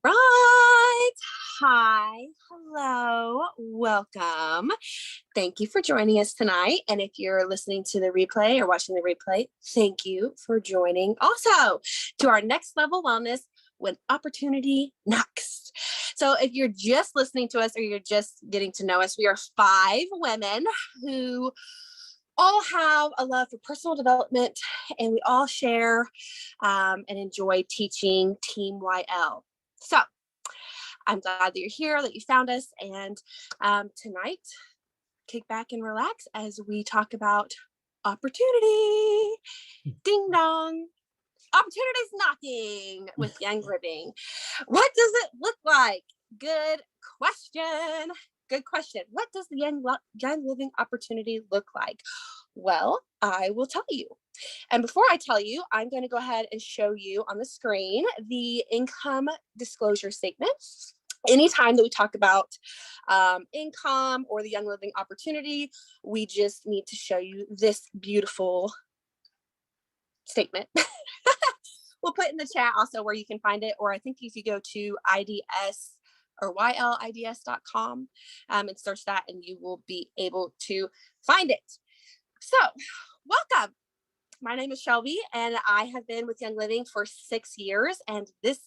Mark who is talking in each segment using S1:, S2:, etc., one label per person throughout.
S1: right. Hi. Hello. Welcome. Thank you for joining us tonight. And if you're listening to the replay or watching the replay, thank you for joining also to our Next Level Wellness When Opportunity Knocks. So if you're just listening to us or you're just getting to know us, we are 5 women who all have a love for personal development, and we all share and enjoy teaching Team YL. So I'm glad that you're here, that you found us, and tonight, kick back and relax as we talk about opportunity. Ding dong. Opportunities knocking with Young Living. What does it look like? Good question. Good question. What does the young living opportunity look like? Well, I will tell you. And before I tell you, I'm going to go ahead and show you on the screen the income disclosure statement. Anytime that we talk about income or the young living opportunity, we just need to show you this beautiful statement. We'll put in the chat also where you can find it, or I think if you go to IDS or YLIDS.com and search that, and you will be able to find it. So welcome. My name is Shelby, and I have been with Young Living for 6 years, and this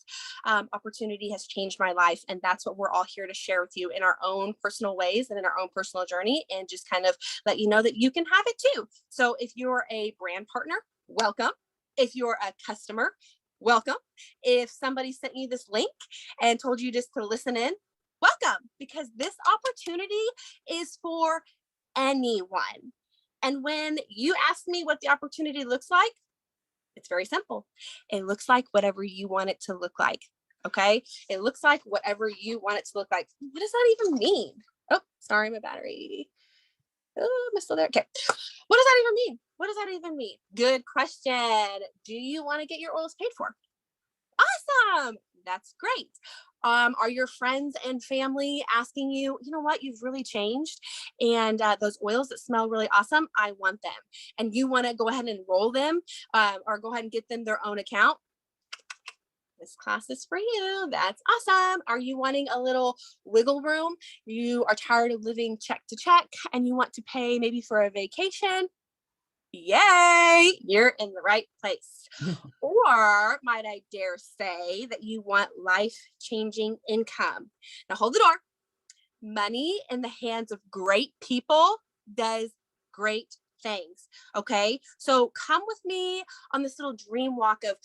S1: opportunity has changed my life, and that's what we're all here to share with you in our own personal ways and in our own personal journey, and just kind of let you know that you can have it too. So if you're a brand partner, welcome. If you're a customer, welcome. If somebody sent you this link and told you just to listen in, welcome, because this opportunity is for anyone. And when you ask me what the opportunity looks like, it's very simple. It looks like whatever you want it to look like. Okay. It looks like whatever you want it to look like. What does that even mean? Oh, sorry, my battery. Oh, I'm still there. Okay. What does that even mean? What does that even mean? Good question. Do you want to get your oils paid for? Awesome. That's great. Are your friends and family asking you, you know what, you've really changed, and those oils that smell really awesome, I want them, and you want to go ahead and enroll them or go ahead and get them their own account? This class is for you. That's awesome. Are you wanting a little wiggle room? You are tired of living check to check and you want to pay maybe for a vacation? Yay, you're in the right place. Or might I dare say that you want life-changing income? Now hold the door. Money in the hands of great people does great things. Okay. So come with me on this little dream walk of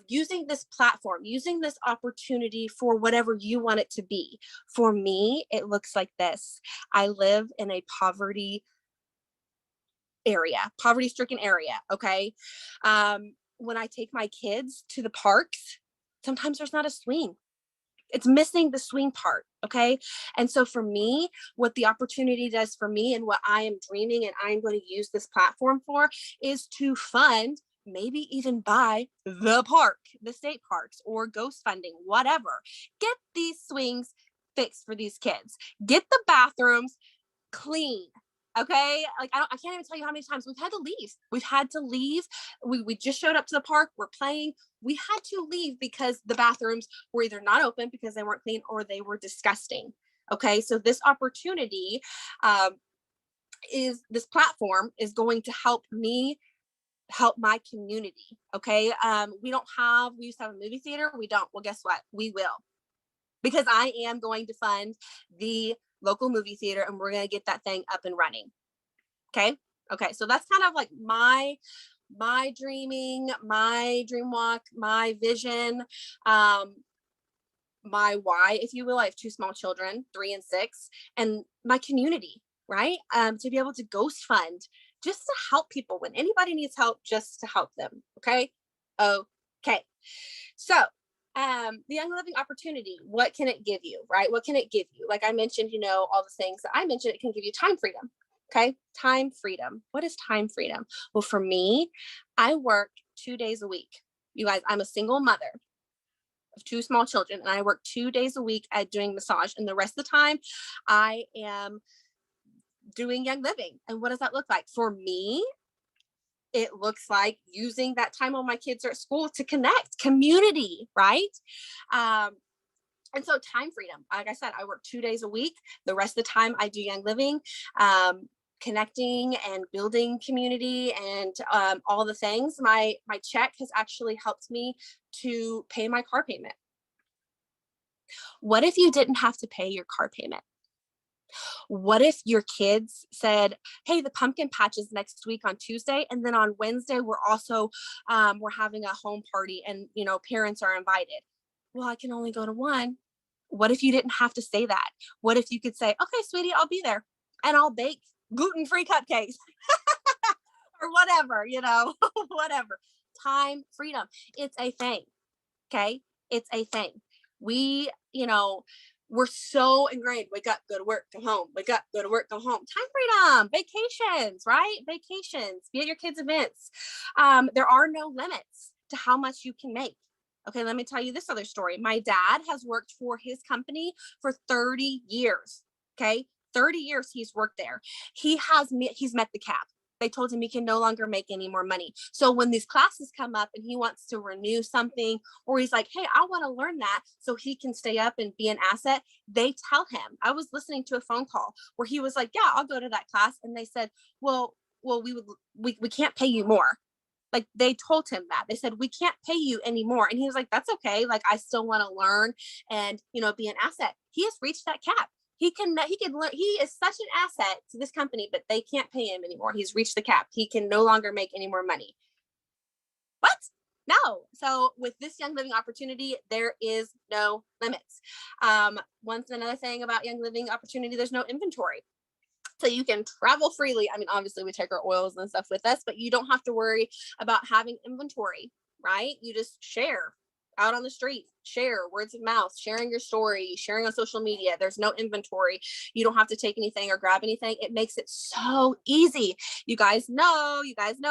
S1: using this platform, using this opportunity for whatever you want it to be. For me, it looks like this. I live in a poverty-stricken area. Okay. When I take my kids to the parks, sometimes there's not a swing. It's missing the swing part. Okay. And so for me, what the opportunity does for me and what I am dreaming and I'm going to use this platform for is to fund, maybe even buy the park, the state parks, or ghost funding, whatever. Get these swings fixed for these kids. Get the bathrooms clean. Okay. Like I can't even tell you how many times we've had to leave. We just showed up to the park. We're playing. We had to leave because the bathrooms were either not open because they weren't clean or they were disgusting. Okay. So this opportunity this platform is going to help me help my community. Okay. We used to have a movie theater. We don't. Well, guess what? We will, because I am going to fund the local movie theater and we're going to get that thing up and running. Okay. Okay. So that's kind of like my dreaming, my dream walk, my vision, my why, if you will. I have 2 small children, 3 and 6, and my community, right? To be able to ghost fund just to help people when anybody needs help, just to help them. Okay. Okay. So the young living opportunity, what can it give you, right? What can it give you? Like I mentioned, all the things that I mentioned, it can give you time freedom. Okay. Time freedom. What is time freedom? Well, for me, I work 2 days a week. You guys, I'm a single mother of 2 small children, and I work 2 days a week at doing massage. And the rest of the time I am doing young living. And what does that look like? For me, it looks like using that time when my kids are at school to connect, community, right? And so time freedom, like I said, I work 2 days a week. The rest of the time I do Young Living, connecting and building community and all the things. My check has actually helped me to pay my car payment. What if you didn't have to pay your car payment? What if your kids said, hey, the pumpkin patch is next week on Tuesday, and then on Wednesday we're also we're having a home party, and parents are invited. Well, I can only go to one. What if you didn't have to say that? What if you could say, okay, sweetie, I'll be there and I'll bake gluten-free cupcakes or whatever, whatever. Time freedom. It's a thing. Okay. It's a thing. We, we're so ingrained. Wake up, go to work, come home. Wake up, go to work, come home. Time freedom, vacations, right? Vacations, be at your kids' events. There are no limits to how much you can make. Okay, let me tell you this other story. My dad has worked for his company for 30 years. Okay, 30 years he's worked there. He's met the cap. They told him he can no longer make any more money. So when these classes come up and he wants to renew something, or he's like, hey, I want to learn that so he can stay up and be an asset, they tell him. I was listening to a phone call where he was like, yeah, I'll go to that class. And they said, well, we can't pay you more. Like, they told him that. They said, we can't pay you anymore. And he was like, that's okay. Like, I still want to learn and, be an asset. He has reached that cap. He can learn. He is such an asset to this company, but they can't pay him anymore. He's reached the cap. He can no longer make any more money. What? No. So with this Young Living opportunity, there is no limits. Another thing about Young Living opportunity, there's no inventory. So you can travel freely. I mean, obviously we take our oils and stuff with us, but you don't have to worry about having inventory, right? You just share out on the street, share words of mouth, sharing your story, sharing on social media. There's no inventory. You don't have to take anything or grab anything. It makes it so easy. You guys know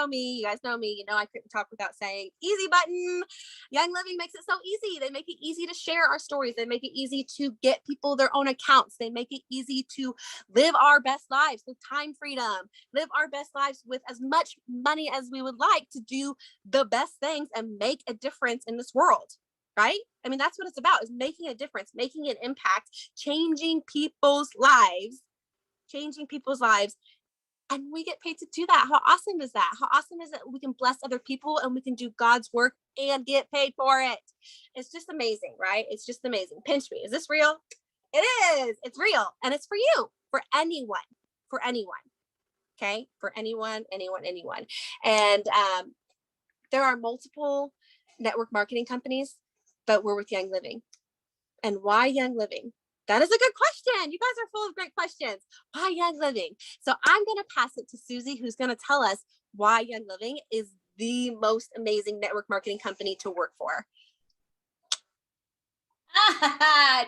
S1: me. I couldn't talk without saying easy button. Young Living makes it so easy. They make it easy to share our stories. They make it easy to get people their own accounts. They make it easy to live our best lives with time freedom, live our best lives with as much money as we would like to do the best things and make a difference in this world. Right? I mean, that's what it's about, is making a difference, making an impact, changing people's lives. And we get paid to do that. How awesome is that? How awesome is it? We can bless other people and we can do God's work and get paid for it. It's just amazing, right? It's just amazing. Pinch me. Is this real? It is. It's real. And it's for you, for anyone. Okay. For anyone. And there are multiple network marketing companies, but we're with Young Living. And why Young Living? That is a good question. You guys are full of great questions. Why Young Living? So I'm going to pass it to Susie, who's going to tell us why Young Living is the most amazing network marketing company to work for.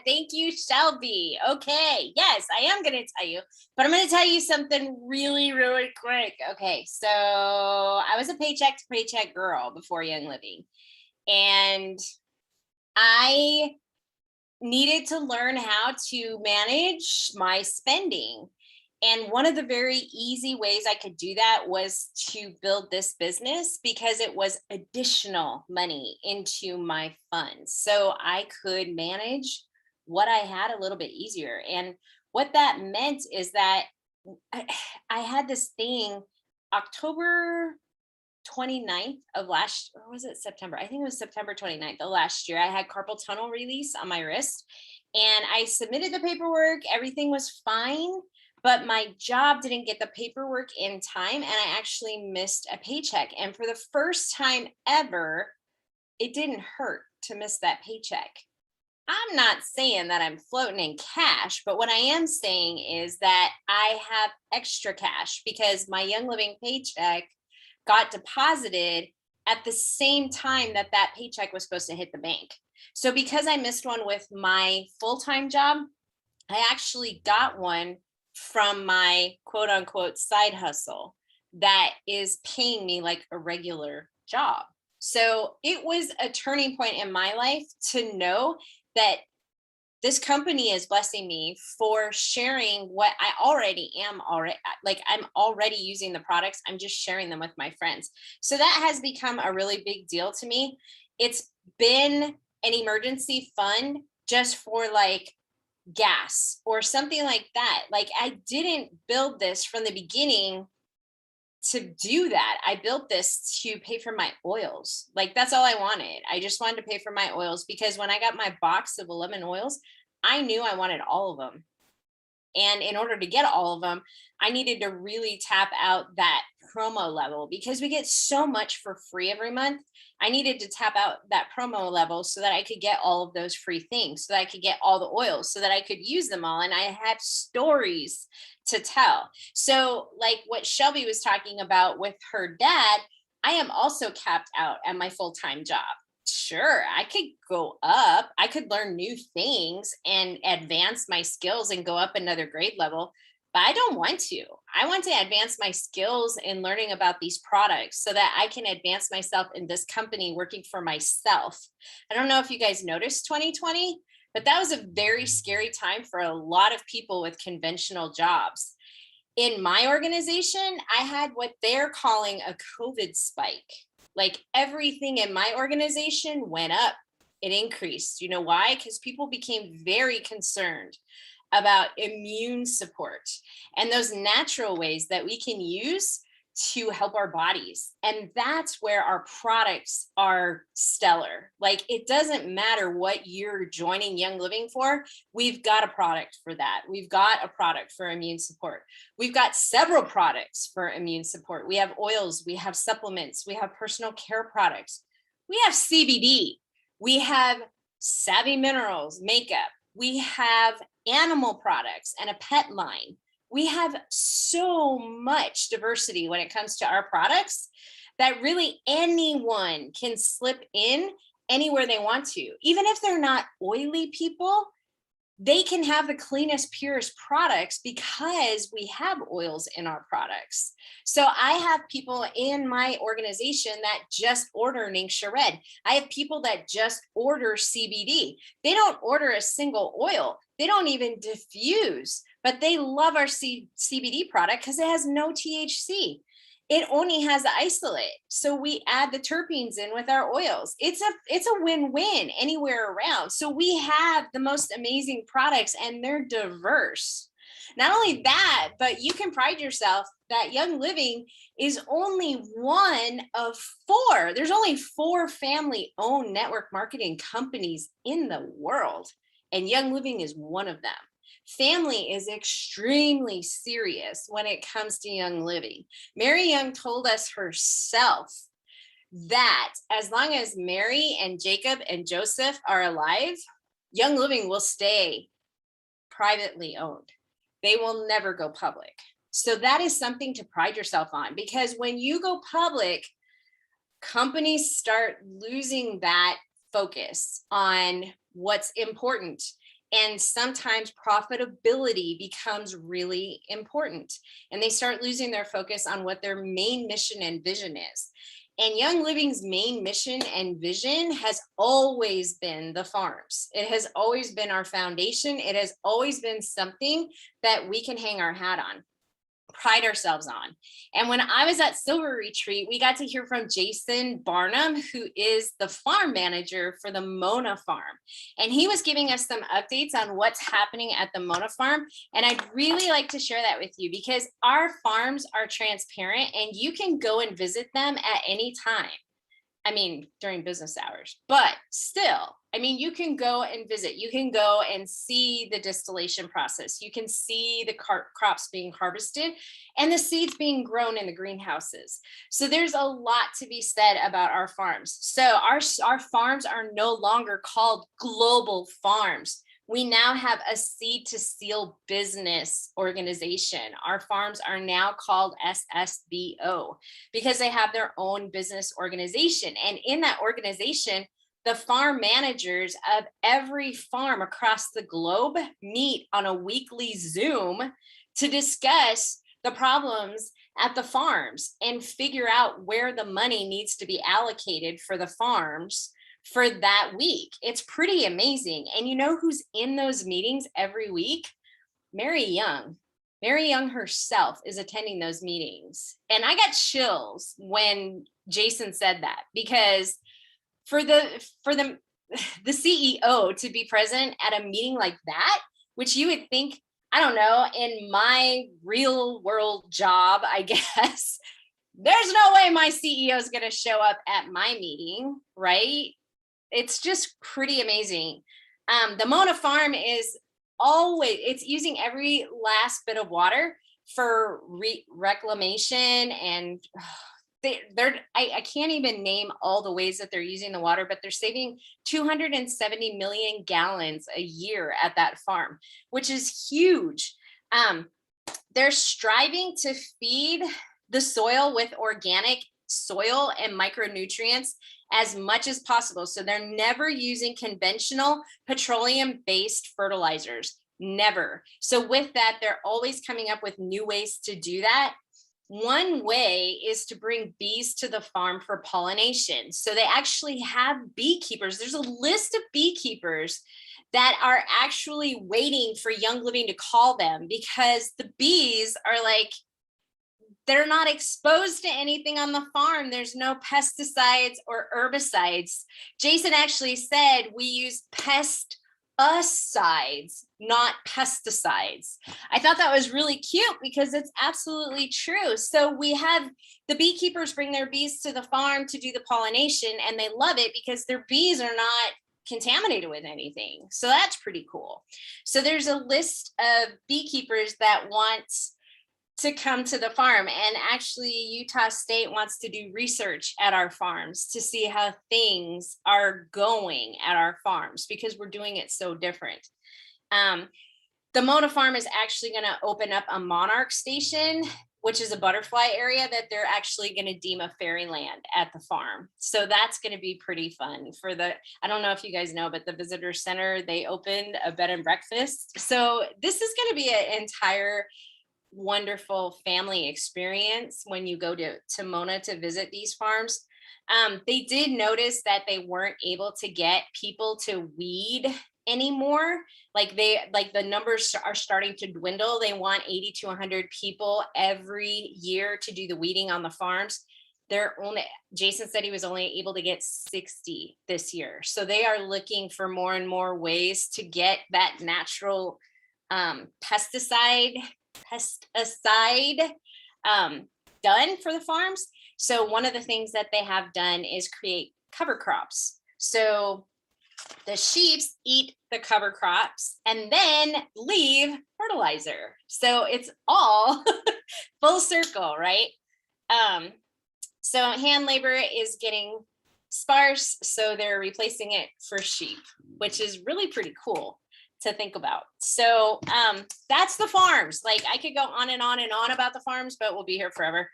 S2: Thank you, Shelby. Okay, yes, I am going to tell you, but I'm going to tell you something really, really quick. Okay, so I was a paycheck to paycheck girl before Young Living, and I needed to learn how to manage my spending. And one of the very easy ways I could do that was to build this business, because it was additional money into my funds. So I could manage what I had a little bit easier. And what that meant is that I had this thing, October 29th of last, or was it September? I think it was September 29th of last year. I had carpal tunnel release on my wrist, and I submitted the paperwork. Everything was fine, but my job didn't get the paperwork in time, and I actually missed a paycheck. And for the first time ever, it didn't hurt to miss that paycheck. I'm not saying that I'm floating in cash, but what I am saying is that I have extra cash because my Young Living paycheck got deposited at the same time that that paycheck was supposed to hit the bank. So because I missed one with my full-time job, I actually got one from my quote unquote side hustle that is paying me like a regular job. So it was a turning point in my life to know that this company is blessing me for sharing what I already am like I'm already using the products. I'm just sharing them with my friends. So that has become a really big deal to me. It's been an emergency fund just for like gas or something like that. Like I didn't build this from the beginning to do that. I built this to pay for my oils. Like that's all I wanted. I just wanted to pay for my oils because when I got my box of 11 oils, I knew I wanted all of them. And in order to get all of them, I needed to really tap out that promo level because we get so much for free every month. I needed to tap out that promo level so that I could get all of those free things, so that I could get all the oils, so that I could use them all. And I had stories to tell. So, like what Shelby was talking about with her dad, I am also capped out at my full time job. Sure, I could go up. I could learn new things and advance my skills and go up another grade level, but I don't want to. I want to advance my skills in learning about these products so that I can advance myself in this company working for myself. I don't know if you guys noticed 2020, but that was a very scary time for a lot of people with conventional jobs. In my organization, I had what they're calling a COVID spike. Like everything in my organization went up, it increased. You know why? Because people became very concerned about immune support and those natural ways that we can use to help our bodies. And that's where our products are stellar. Like it doesn't matter what you're joining Young Living for, we've got a product for that. We've got a product for immune support. We've got several products for immune support. We have oils, we have supplements, we have personal care products, we have CBD, we have Savvy Minerals makeup, we have animal products and a pet line. We have so much diversity when it comes to our products that really anyone can slip in anywhere they want to. Even if they're not oily people, they can have the cleanest, purest products because we have oils in our products. So I have people in my organization that just order Ningxia Red. I have people that just order CBD. They don't order a single oil. They don't even diffuse, but they love our CBD product because it has no THC. It only has the isolate. So we add the terpenes in with our oils. It's a win-win anywhere around. So we have the most amazing products and they're diverse. Not only that, but you can pride yourself that Young Living is only one of four. There's only 4 family-owned network marketing companies in the world, and Young Living is one of them. Family is extremely serious when it comes to Young Living. Mary Young told us herself that as long as Mary and Jacob and Joseph are alive, Young Living will stay privately owned. They will never go public. So that is something to pride yourself on, because when you go public, companies start losing that focus on what's important. And sometimes profitability becomes really important and they start losing their focus on what their main mission and vision is. And Young Living's main mission and vision has always been the farms. It has always been our foundation. It has always been something that we can hang our hat on, pride ourselves on. And when I was at Silver Retreat, we got to hear from Jason Barnum, who is the farm manager for the Mona Farm. And he was giving us some updates on what's happening at the Mona Farm. And I'd really like to share that with you because our farms are transparent and you can go and visit them at any time. I mean, during business hours, but still, I mean, you can go and visit. You can go and see the distillation process. You can see the crops being harvested and the seeds being grown in the greenhouses. So there's a lot to be said about our farms. So our farms are no longer called global farms. We now have a seed to seal business organization. Our farms are now called SSBO because they have their own business organization. And in that organization, the farm managers of every farm across the globe meet on a weekly Zoom to discuss the problems at the farms and figure out where the money needs to be allocated for the farms for that week. It's pretty amazing. And you know who's in those meetings every week? Mary Young. Mary Young herself is attending those meetings. And I got chills when Jason said that, because for the the CEO to be present at a meeting like that, which you would think, I don't know, in my real world job, I guess, there's no way my CEO is going to show up at my meeting, right? It's just pretty amazing. The Mona Farm is always, it's using every last bit of water for reclamation, and I can't even name all the ways that they're using the water, but they're saving 270 million gallons a year at that farm, which is huge. They're striving to feed the soil with organic soil and micronutrients as much as possible. So they're never using conventional petroleum-based fertilizers, never. So with that, they're always coming up with new ways to do that. One way is to bring bees to the farm for pollination. So they actually have beekeepers. There's a list of beekeepers that are actually waiting for Young Living to call them, because the bees are like, they're not exposed to anything on the farm. There's no pesticides or herbicides. Jason actually said we use pesticides, not pesticides. I thought that was really cute because it's absolutely true. So we have the beekeepers bring their bees to the farm to do the pollination, and they love it because their bees are not contaminated with anything. So that's pretty cool. So there's a list of beekeepers that want to come to the farm, and actually Utah State wants to do research at our farms to see how things are going at our farms, because we're doing it so different. The Mona Farm is actually going to open up a monarch station, which is a butterfly area that they're actually going to deem a fairyland at the farm. So that's going to be pretty fun for I don't know if you guys know, but the visitor center, they opened a bed and breakfast. So this is going to be an entire wonderful family experience when you go to Mona to visit these farms. They did notice that they weren't able to get people to weed anymore. Like the numbers are starting to dwindle. They want 80 to 100 people every year to do the weeding on the farms. Jason said he was only able to get 60 this year. So they are looking for more and more ways to get that natural pesticide done for the farms. So one of the things that they have done is create cover crops. So the sheep eat the cover crops and then leave fertilizer. So it's all full circle, right? So hand labor is getting sparse, so they're replacing it for sheep, which is really pretty cool to think about. So that's the farms. Like, I could go on and on and on about the farms, but we'll be here forever.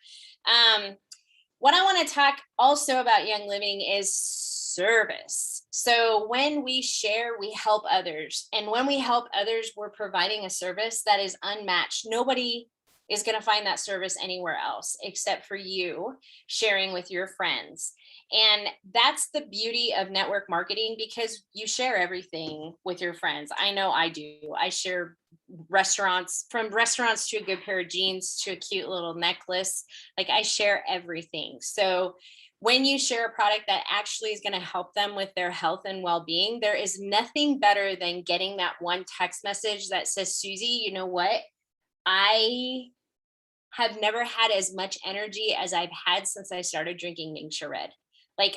S2: What I want to talk also about Young Living is service. So when we share, we help others. And when we help others, we're providing a service that is unmatched. Nobody is going to find that service anywhere else except for you sharing with your friends. And that's the beauty of network marketing, because you share everything with your friends. I know I do. I share restaurants, from restaurants to a good pair of jeans to a cute little necklace. Like, I share everything. So when you share a product that actually is going to help them with their health and well-being, there is nothing better than getting that one text message that says, Susie, you know what? I have never had as much energy as I've had since I started drinking Ningxia Red. Like,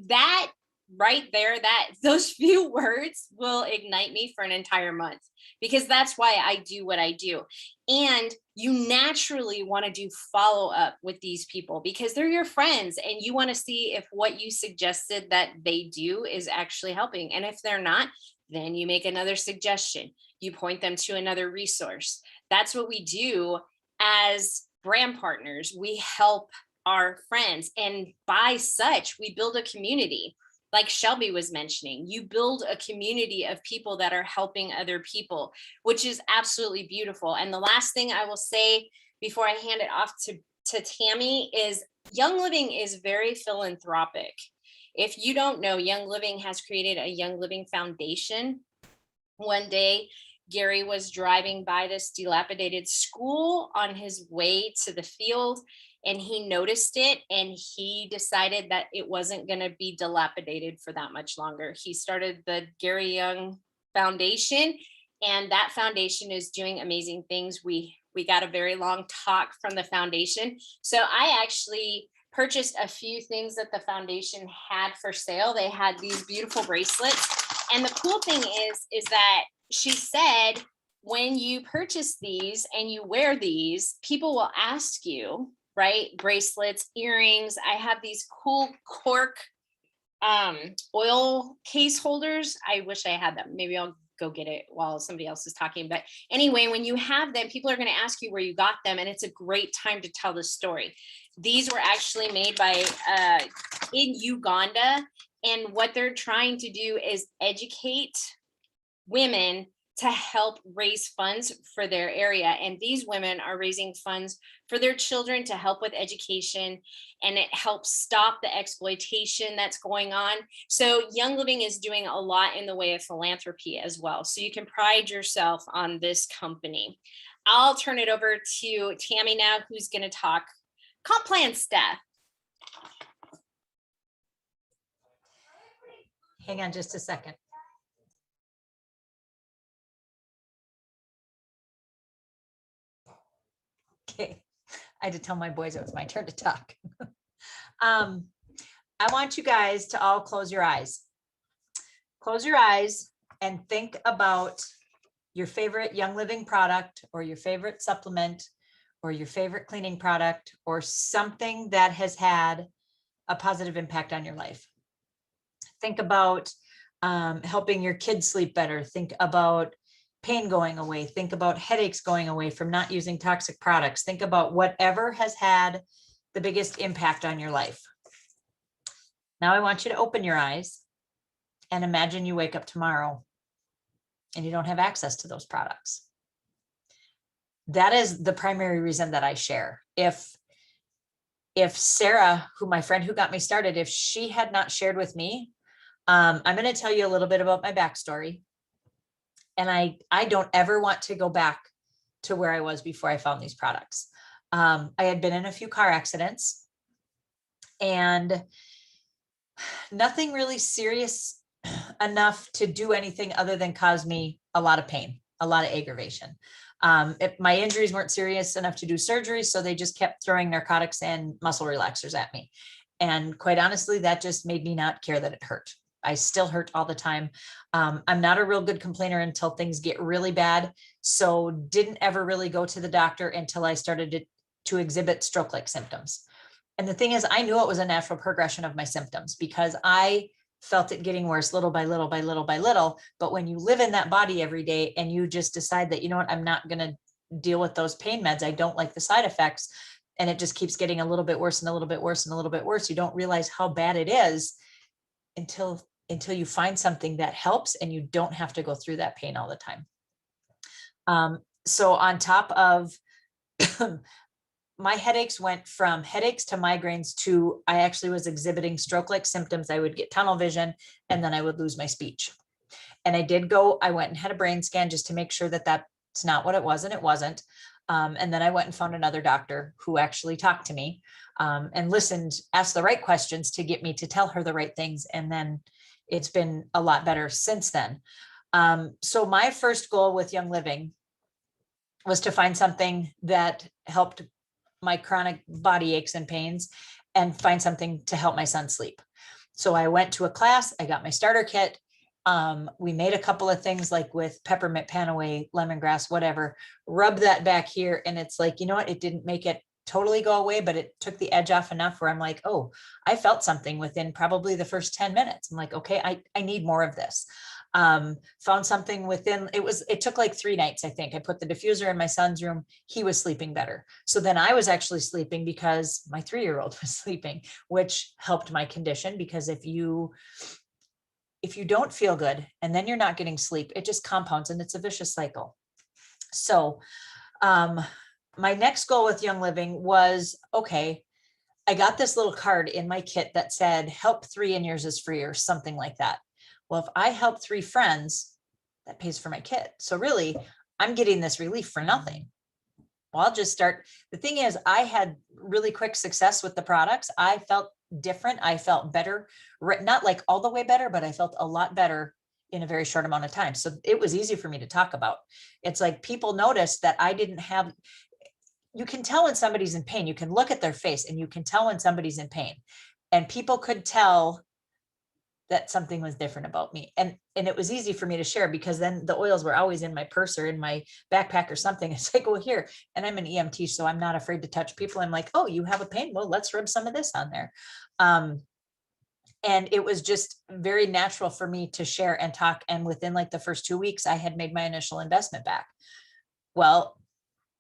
S2: that right there, those few words will ignite me for an entire month, because that's why I do what I do. And you naturally want to do follow up with these people because they're your friends, and you want to see if what you suggested that they do is actually helping. And if they're not, then you make another suggestion. You point them to another resource. That's what we do as brand partners. We help our friends, and by such, we build a community. Like Shelby was mentioning, you build a community of people that are helping other people, which is absolutely beautiful. And the last thing I will say before I hand it off to Tammy is Young Living is very philanthropic. If you don't know, Young Living has created a Young Living Foundation. One day, Gary was driving by this dilapidated school on his way to the field, and he noticed it, and he decided that it wasn't going to be dilapidated for that much longer. He started the Gary Young Foundation, and that foundation is doing amazing things. We got a very long talk from the foundation. So I actually purchased a few things that the foundation had for sale. They had these beautiful bracelets. And the cool thing is that she said, when you purchase these and you wear these, people will ask you, right? Bracelets, earrings. I have these cool cork oil case holders. I wish I had them. Maybe I'll go get it while somebody else is talking. But anyway, when you have them, people are going to ask you where you got them, and it's a great time to tell the story. These were actually made by in Uganda, and what they're trying to do is educate women to help raise funds for their area. And these women are raising funds for their children to help with education, and it helps stop the exploitation that's going on. So Young Living is doing a lot in the way of philanthropy as well. So you can pride yourself on this company. I'll turn it over to Tammy now, who's going to talk comp plan stuff.
S3: Hang on just a second. Okay, I had to tell my boys it was my turn to talk. I want you guys to all close your eyes. Close your eyes and think about your favorite Young Living product, or your favorite supplement, or your favorite cleaning product, or something that has had a positive impact on your life. Think about helping your kids sleep better. Think about pain going away. Think about headaches going away from not using toxic products. Think about whatever has had the biggest impact on your life. Now I want you to open your eyes and imagine you wake up tomorrow and you don't have access to those products. That is the primary reason that I share. If Sarah, my friend who got me started, if she had not shared with me, I'm going to tell you a little bit about my backstory. And I don't ever want to go back to where I was before I found these products. I had been in a few car accidents, and nothing really serious enough to do anything other than cause me a lot of pain, a lot of aggravation. My injuries weren't serious enough to do surgery, so they just kept throwing narcotics and muscle relaxers at me. And quite honestly, that just made me not care that it hurt. I still hurt all the time. I'm not a real good complainer until things get really bad. So didn't ever really go to the doctor until I started to exhibit stroke-like symptoms. And the thing is, I knew it was a natural progression of my symptoms because I felt it getting worse little by little by little by little. But when you live in that body every day and you just decide that, you know what, I'm not going to deal with those pain meds. I don't like the side effects. And it just keeps getting a little bit worse and a little bit worse and a little bit worse. You don't realize how bad it is until you find something that helps and you don't have to go through that pain all the time. So on top of my headaches went from headaches to migraines to, I actually was exhibiting stroke-like symptoms. I would get tunnel vision and then I would lose my speech. And I went and had a brain scan just to make sure that that's not what it was, and it wasn't. And then I went and found another doctor who actually talked to me and listened, asked the right questions to get me to tell her the right things. And then it's been a lot better since then. So my first goal with Young Living was to find something that helped my chronic body aches and pains and find something to help my son sleep. So I went to a class, I got my starter kit. We made a couple of things like with peppermint panaway, lemongrass, whatever, rub that back here. And it's like, you know what? It didn't make it totally go away, but it took the edge off enough where I'm like, oh, I felt something within probably the first 10 minutes. I'm like, okay, I need more of this. Found something within, it took like 3 nights. I think I put the diffuser in my son's room. He was sleeping better. So then I was actually sleeping because my 3-year-old was sleeping, which helped my condition, because if you don't feel good and then you're not getting sleep, it just compounds and it's a vicious cycle. So, my next goal with Young Living was, okay, I got this little card in my kit that said, help 3 and yours is free, or something like that. Well, if I help 3 friends, that pays for my kit. So really, I'm getting this relief for nothing. well, I'll just start. The thing is, I had really quick success with the products. I felt different. I felt better, not like all the way better, but I felt a lot better in a very short amount of time. So it was easy for me to talk about. It's like people noticed that I didn't have, you can tell when somebody's in pain. You can look at their face and you can tell when somebody's in pain. And people could tell that something was different about me. And it was easy for me to share because then the oils were always in my purse or in my backpack or something. It's like, well, here, and I'm an EMT, so I'm not afraid to touch people. I'm like, oh, you have a pain? Well, let's rub some of this on there. And it was just very natural for me to share and talk. And within like the first 2 weeks, I had made my initial investment back. Well,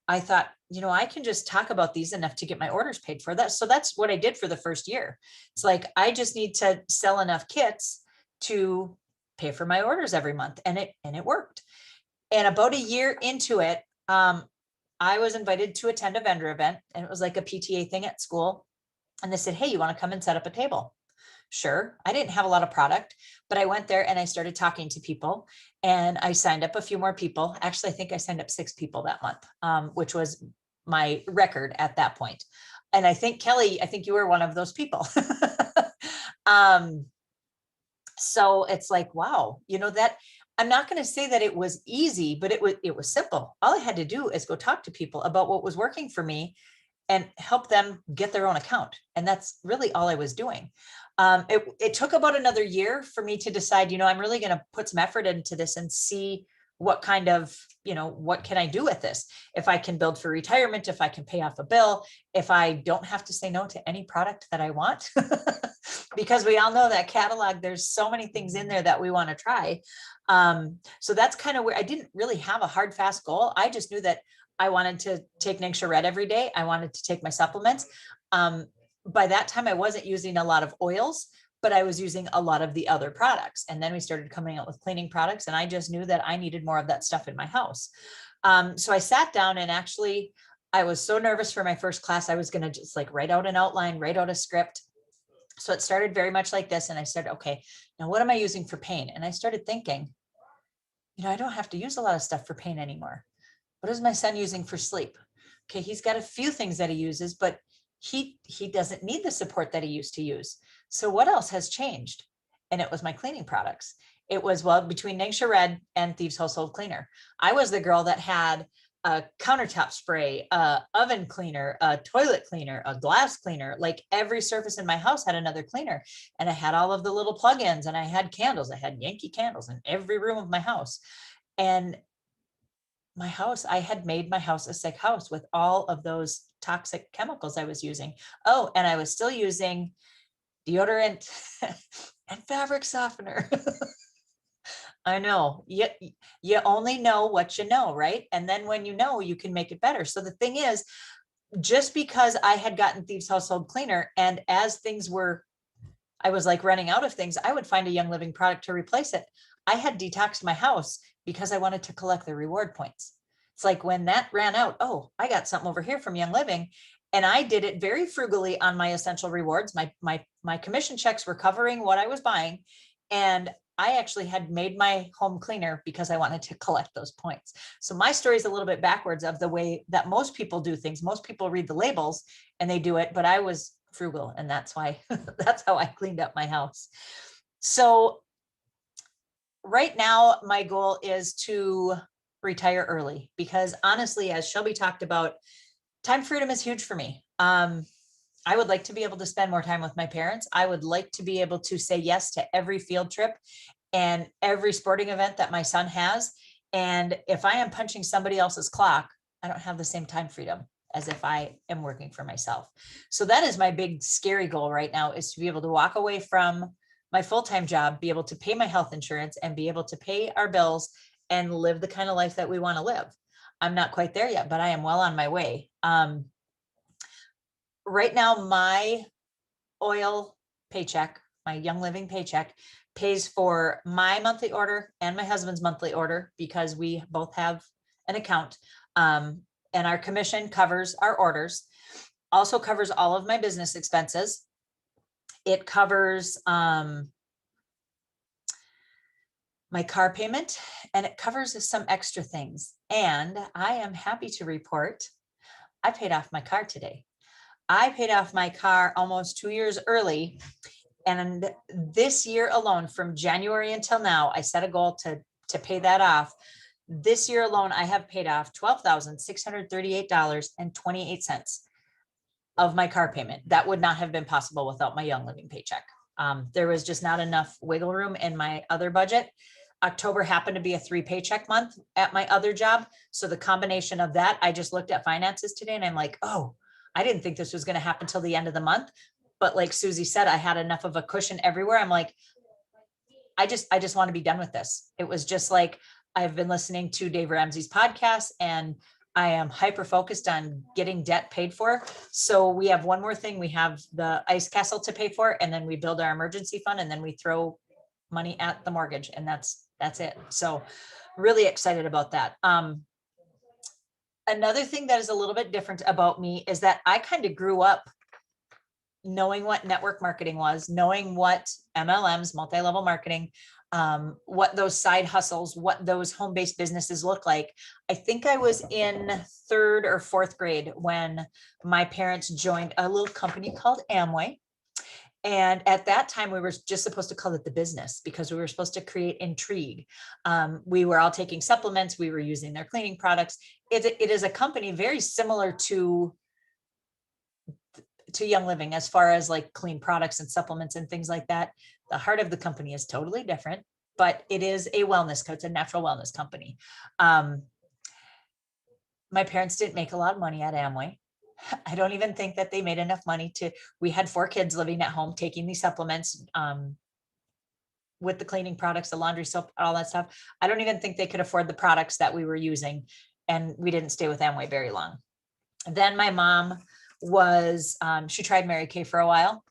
S3: I thought, I can just talk about these enough to get my orders paid for that. So that's what I did for the first year. It's like, I just need to sell enough kits to pay for my orders every month. And it worked. And about a year into it, I was invited to attend a vendor event, and it was like a PTA thing at school. And they said, hey, you want to come and set up a table? Sure. I didn't have a lot of product, but I went there and I started talking to people, and I signed up a few more people. Actually, I think I signed up 6 people that month, which was my record at that point. And I think Kelly, I think you were one of those people. So it's like, wow, that I'm not going to say that it was easy, but it was simple. All I had to do is go talk to people about what was working for me and help them get their own account. And that's really all I was doing. It took about another year for me to decide, I'm really going to put some effort into this and see what kind of, what can I do with this? If I can build for retirement, if I can pay off a bill, if I don't have to say no to any product that I want, because we all know that catalog, there's so many things in there that we want to try. So that's kind of where I didn't really have a hard, fast goal. I just knew that I wanted to take Ningxia Red every day. I wanted to take my supplements. By that time, I wasn't using a lot of oils, but I was using a lot of the other products. And then we started coming out with cleaning products, and I just knew that I needed more of that stuff in my house. So I sat down, and actually, I was so nervous for my first class. I was going to just like write out an outline, write out a script. So it started very much like this. And I said, okay, now what am I using for pain? And I started thinking, I don't have to use a lot of stuff for pain anymore. What is my son using for sleep? Okay, he's got a few things that he uses, but he doesn't need the support that he used to use. So what else has changed? And it was my cleaning products. It was, well, between Ningxia Red and Thieves Household Cleaner. I was the girl that had a countertop spray, a oven cleaner, a toilet cleaner, a glass cleaner. Like every surface in my house had another cleaner. And I had all of the little plugins, and I had candles. I had Yankee candles in every room of my house. And my house, I had made my house a sick house with all of those toxic chemicals I was using. Oh, and I was still using deodorant and fabric softener. I know. You only know what you know, right? And then when you know, you can make it better. So the thing is, just because I had gotten Thieves Household Cleaner, and as things were, I was like running out of things, I would find a Young Living product to replace it. I had detoxed my house because I wanted to collect the reward points. It's like when that ran out, oh, I got something over here from Young Living. And I did it very frugally on my essential rewards. My commission checks were covering what I was buying. And I actually had made my home cleaner because I wanted to collect those points. So my story is a little bit backwards of the way that most people do things. Most people read the labels and they do it, but I was frugal, and that's why that's how I cleaned up my house. So right now, my goal is to retire early, because honestly, as Shelby talked about, time freedom is huge for me. I would like to be able to spend more time with my parents. I would like to be able to say yes to every field trip and every sporting event that my son has. And if I am punching somebody else's clock, I don't have the same time freedom as if I am working for myself. So that is my big scary goal right now, is to be able to walk away from my full-time job, be able to pay my health insurance, and be able to pay our bills and live the kind of life that we want to live. I'm not quite there yet, but I am well on my way. Right now, my oil paycheck, my Young Living paycheck, pays for my monthly order and my husband's monthly order, because we both have an account. And our commission covers our orders, also covers all of my business expenses. It covers my car payment, and it covers some extra things. And I am happy to report I paid off my car today. I paid off my car almost 2 years early. And this year alone, from January until now, I set a goal to pay that off. This year alone, I have paid off $12,638.28 of my car payment. That would not have been possible without my Young Living paycheck. There was just not enough wiggle room in my other budget. October happened to be a 3 paycheck month at my other job. So the combination of that, I just looked at finances today and I'm like, oh, I didn't think this was going to happen till the end of the month. But like Susie said, I had enough of a cushion everywhere. I'm like, I just want to be done with this. It was just like, I've been listening to Dave Ramsey's podcast and I am hyper focused on getting debt paid for. So we have one more thing. We have the ice castle to pay for, and then we build our emergency fund, and then we throw money at the mortgage, and that's it. So really excited about that. Another thing that is a little bit different about me is that I kind of grew up knowing what network marketing was, knowing what MLMs, multi-level marketing, what those side hustles, what those home-based businesses look like. I think I was in 3rd or 4th grade when my parents joined a little company called Amway. And at that time, we were just supposed to call it the business because we were supposed to create intrigue. We were all taking supplements. We were using their cleaning products. It is a company very similar to Young Living as far as like clean products and supplements and things like that. The heart of the company is totally different, but it is a wellness coach, a natural wellness company. My parents didn't make a lot of money at Amway. I don't even think that they made enough money we had 4 kids living at home, taking these supplements, with the cleaning products, the laundry soap, all that stuff. I don't even think they could afford the products that we were using. And we didn't stay with Amway very long. Then my mom she tried Mary Kay for a while.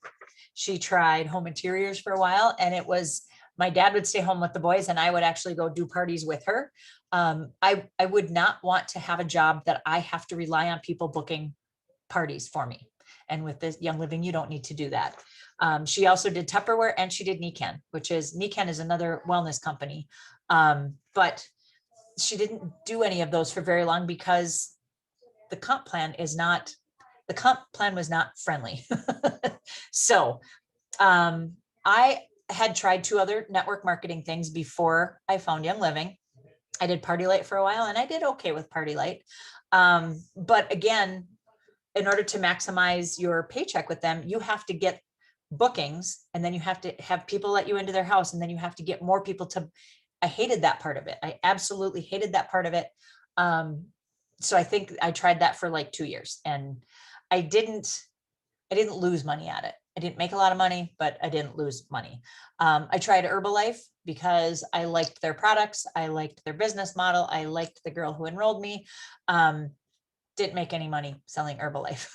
S3: She tried home interiors for a while. And it was, my dad would stay home with the boys and I would actually go do parties with her. I would not want to have a job that I have to rely on people booking parties for me. And with this Young Living, you don't need to do that. She also did Tupperware and she did Nikan, Nikan is another wellness company. But she didn't do any of those for very long because the comp plan was not friendly. So I had tried 2 other network marketing things before I found Young Living. I did Party Light for a while and I did okay with Party Light. But again, in order to maximize your paycheck with them, you have to get bookings and then you have to have people let you into their house and then you have to get more people I hated that part of it. I absolutely hated that part of it. So I think I tried that for like 2 years and I didn't lose money at it. I didn't make a lot of money, but I didn't lose money. I tried Herbalife because I liked their products. I liked their business model. I liked the girl who enrolled me. Didn't make any money selling Herbalife.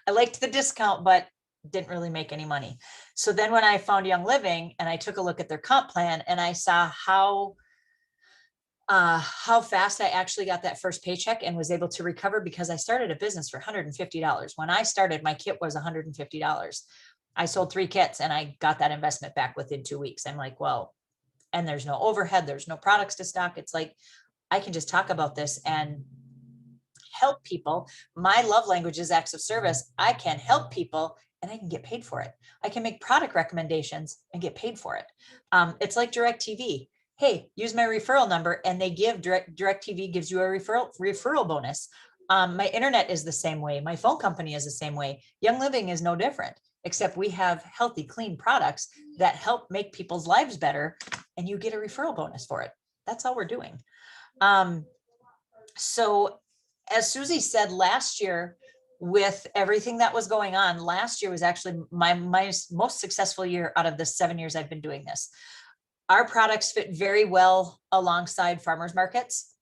S3: I liked the discount, but didn't really make any money. So then when I found Young Living and I took a look at their comp plan and I saw how fast I actually got that first paycheck and was able to recover because I started a business for $150. When I started, my kit was $150. I sold 3 kits and I got that investment back within 2 weeks. I'm like, well, and there's no overhead, there's no products to stock. It's like, I can just talk about this and help people. My love language is acts of service. I can help people and I can get paid for it. I can make product recommendations and get paid for it. It's like DirecTV. Hey, use my referral number and they give DirecTV gives you a referral bonus. My internet is the same way. My phone company is the same way. Young Living is no different, except we have healthy, clean products that help make people's lives better and you get a referral bonus for it. That's all we're doing. So as Susie said, last year, with everything that was going on, last year was actually my most successful year out of the 7 years I've been doing this. Our products fit very well alongside farmers markets.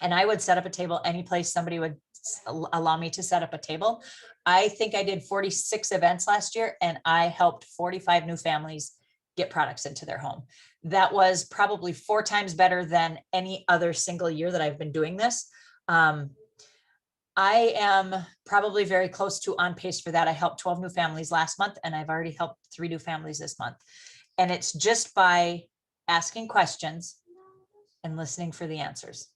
S3: And I would set up a table any place somebody would allow me to set up a table. I think I did 46 events last year and I helped 45 new families get products into their home. That was probably 4 times better than any other single year that I've been doing this. I am probably very close to on pace for that. I helped 12 new families last month and I've already helped 3 new families this month. And it's just by asking questions and listening for the answers.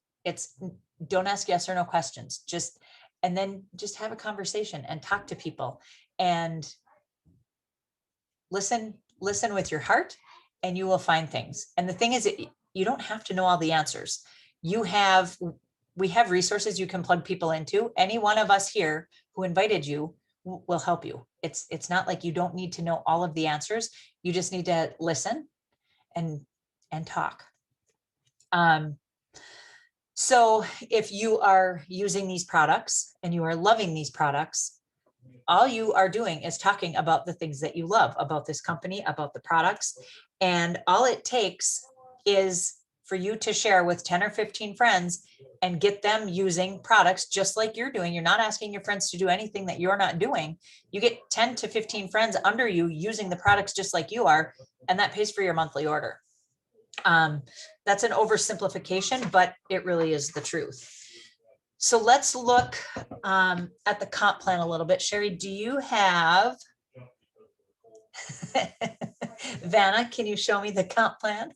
S3: Don't ask yes or no questions. Just and then just have a conversation and talk to people and listen with your heart, and you will find things. And the thing is, you don't have to know all the answers. We have resources you can plug people into. Any one of us here who invited you will help you. It's not like you don't need to know all of the answers. You just need to listen and talk. So if you are using these products and you are loving these products, all you are doing is talking about the things that you love about this company, about the products. And all it takes is for you to share with 10 or 15 friends and get them using products just like you're doing. You're not asking your friends to do anything that you're not doing. You get 10 to 15 friends under you using the products just like you are, and that pays for your monthly order. That's an oversimplification, but it really is the truth. So let's look at the comp plan a little bit. Sherry, do you have, Vanna, can you show me the comp plan?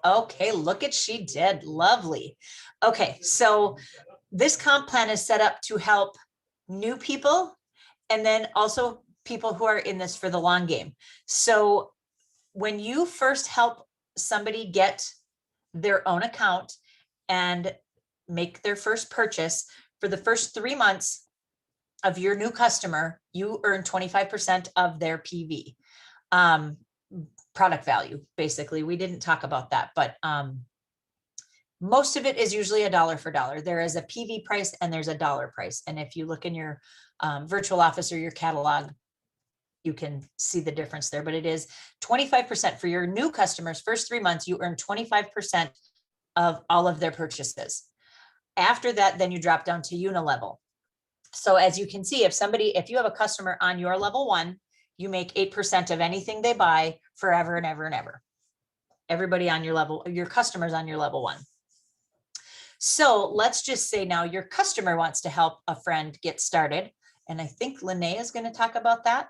S3: Okay, look at she did. Lovely. Okay, so this comp plan is set up to help new people and then also people who are in this for the long game. So when you first help somebody get their own account and make their first purchase, for the first 3 months of your new customer, you earn 25% of their PV, product value. Basically, we didn't talk about that, but most of it is usually a dollar for dollar. There is a PV price and there's a dollar price. And if you look in your virtual office or your catalog, you can see the difference there, but it is 25% for your new customers. First 3 months, you earn 25% of all of their purchases. After that, then you drop down to unilevel. So as you can see, if you have a customer on your level 1, you make 8% of anything they buy forever and ever and ever. Everybody on your level, your customers on your level 1. So let's just say now your customer wants to help a friend get started. And I think Linnea is going to talk about that.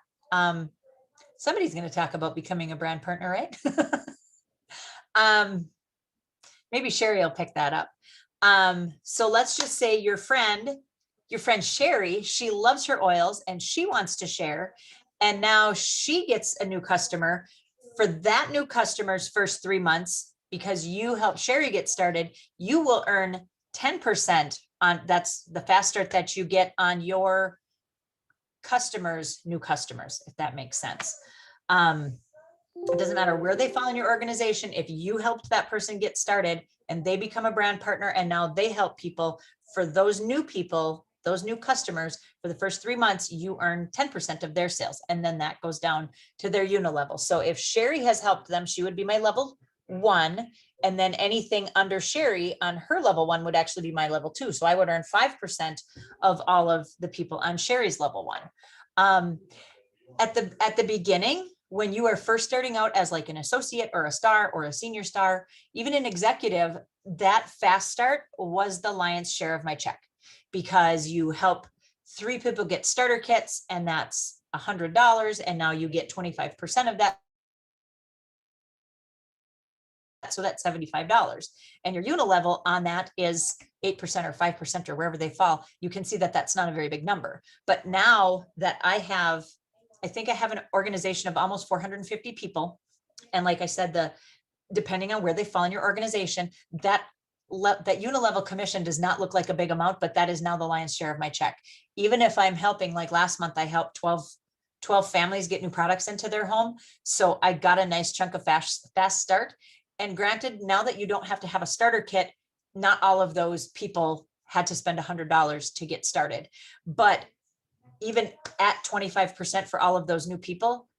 S3: Somebody's going to talk about becoming a brand partner, right? Maybe Sherry will pick that up. So let's just say your friend Sherry, she loves her oils and she wants to share. And now she gets a new customer. For that new customer's first 3 months, because you helped Sherry get started, you will earn 10% on, that's the fast start that you get on your new customers, if that makes sense. It doesn't matter where they fall in your organization. If you helped that person get started and they become a brand partner and now they help people, for those new people, those new customers, for the first 3 months, you earn 10% of their sales. And then that goes down to their unilevel. So if Sherry has helped them, she would be my level 1. And then anything under Sherry on her level 1 would actually be my level 2. So I would earn 5% of all of the people on Sherry's level 1. At the beginning, when you are first starting out as like an associate or a star or a senior star, even an executive, that fast start was the lion's share of my check, because you help 3 people get starter kits and that's $100. And now you get 25% of that. So that's $75. And your unilevel on that is 8% or 5% or wherever they fall. You can see that that's not a very big number. But now that I think I have an organization of almost 450 people. And like I said, depending on where they fall in your organization, that unilevel commission does not look like a big amount, but that is now the lion's share of my check. Even if I'm helping, like last month, I helped 12 families get new products into their home. So I got a nice chunk of fast start. And granted, now that you don't have to have a starter kit, not all of those people had to spend $100 to get started. But even at 25% for all of those new people,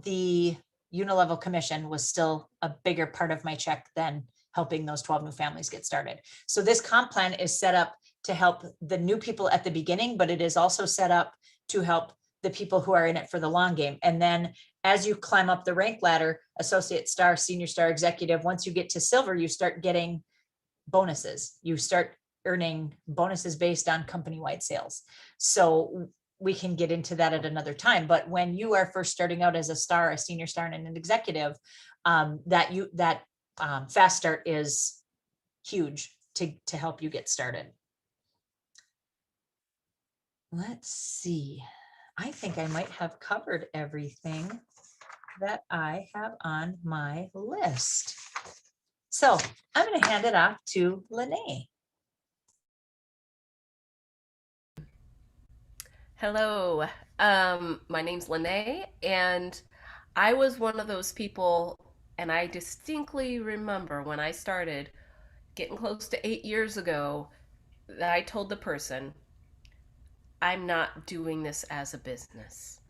S3: the unilevel commission was still a bigger part of my check than helping those 12 new families get started. So this comp plan is set up to help the new people at the beginning, but it is also set up to help the people who are in it for the long game. And then as you climb up the rank ladder, associate star, senior star, executive, once you get to silver, you start getting bonuses. You start earning bonuses based on company-wide sales. So we can get into that at another time. But when you are first starting out as a star, a senior star, and an executive, that Fast Start is huge to help you get started. Let's see. I think I might have covered everything that I have on my list. So I'm going to hand it off to Lene.
S4: Hello, my name's Lene, and I was one of those people, and I distinctly remember when I started getting close to 8 years ago that I told the person, I'm not doing this as a business.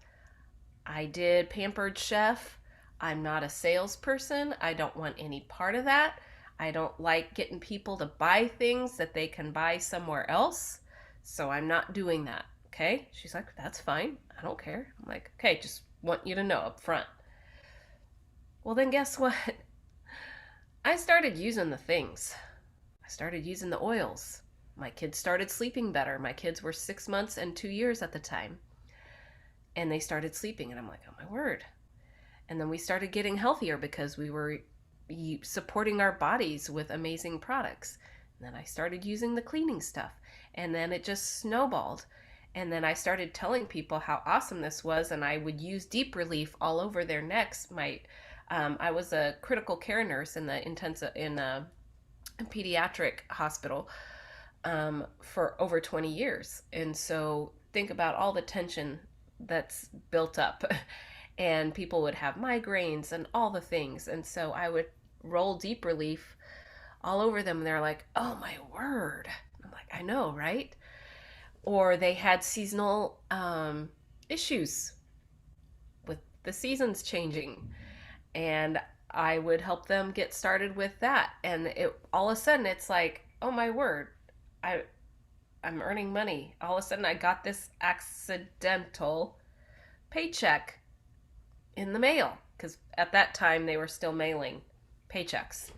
S4: I did Pampered Chef. I'm not a salesperson. I don't want any part of that. I don't like getting people to buy things that they can buy somewhere else. So I'm not doing that. Okay. She's like, that's fine. I don't care. I'm like, okay, just want you to know up front. Well, then guess what? I started using the things. I started using the oils. My kids started sleeping better. My kids were 6 months and 2 years at the time. And they started sleeping. And I'm like, oh my word. And then we started getting healthier because we were supporting our bodies with amazing products. And then I started using the cleaning stuff. And then it just snowballed. And then I started telling people how awesome this was. And I would use Deep Relief all over their necks. I was a critical care nurse in a pediatric hospital for over 20 years. And so think about all the tension that's built up. And people would have migraines and all the things. And so I would roll Deep Relief all over them. And they're like, oh my word. I'm like, I know, right? Or they had seasonal issues with the seasons changing. And I would help them get started with that. And all of a sudden it's like, oh my word, I'm earning money. All of a sudden I got this accidental paycheck in the mail, because at that time they were still mailing paychecks.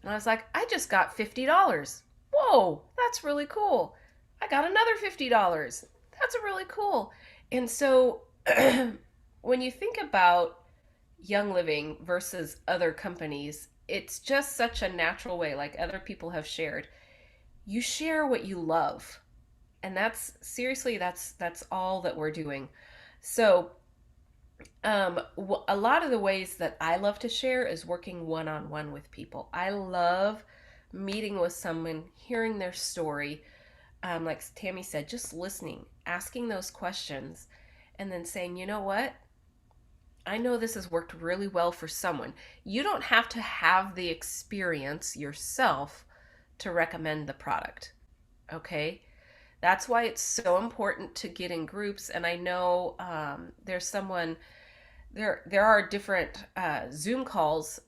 S4: And I was like, I just got $50. Whoa, that's really cool. I got another $50. That's really cool. And so when you think about Young Living versus other companies, it's just such a natural way, like other people have shared. You share what you love. And that's seriously, that's all that we're doing. So a lot of the ways that I love to share is working one-on-one with people. I love meeting with someone, hearing their story. Like Tammy said, just listening, asking those questions, and then saying, you know what? I know this has worked really well for someone. You don't have to have the experience yourself to recommend the product. Okay? That's why it's so important to get in groups. And I know there are different Zoom calls.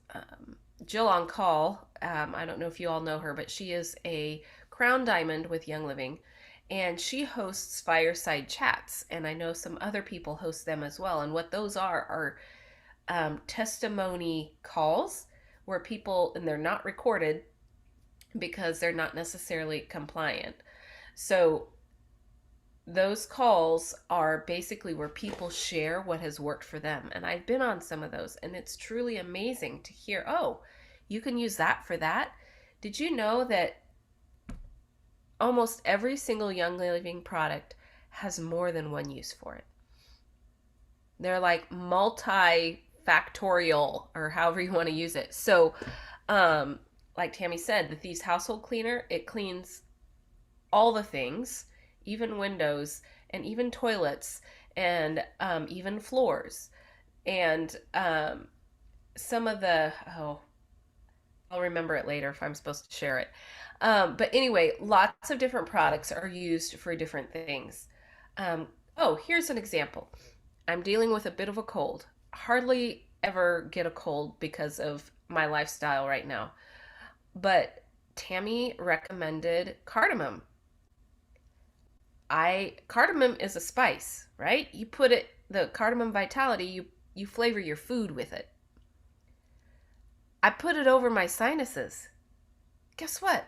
S4: Jill on Call, I don't know if you all know her, but she is a Crown Diamond with Young Living, and she hosts fireside chats. And I know some other people host them as well. And what those are testimony calls where people, and they're not recorded because they're not necessarily compliant. So those calls are basically where people share what has worked for them. And I've been on some of those, and it's truly amazing to hear, oh, you can use that for that. Did you know that almost every single Young Living product has more than one use for it? They're like multi-factorial, or however you want to use it. So, like Tammy said, the Thieves Household Cleaner, it cleans all the things, even windows and even toilets and even floors. And some of I'll remember it later if I'm supposed to share it. But anyway, lots of different products are used for different things. Here's an example. I'm dealing with a bit of a cold. Hardly ever get a cold because of my lifestyle right now. But Tammy recommended cardamom. Cardamom is a spice, right? You put the cardamom vitality, you flavor your food with it. I put it over my sinuses. Guess what?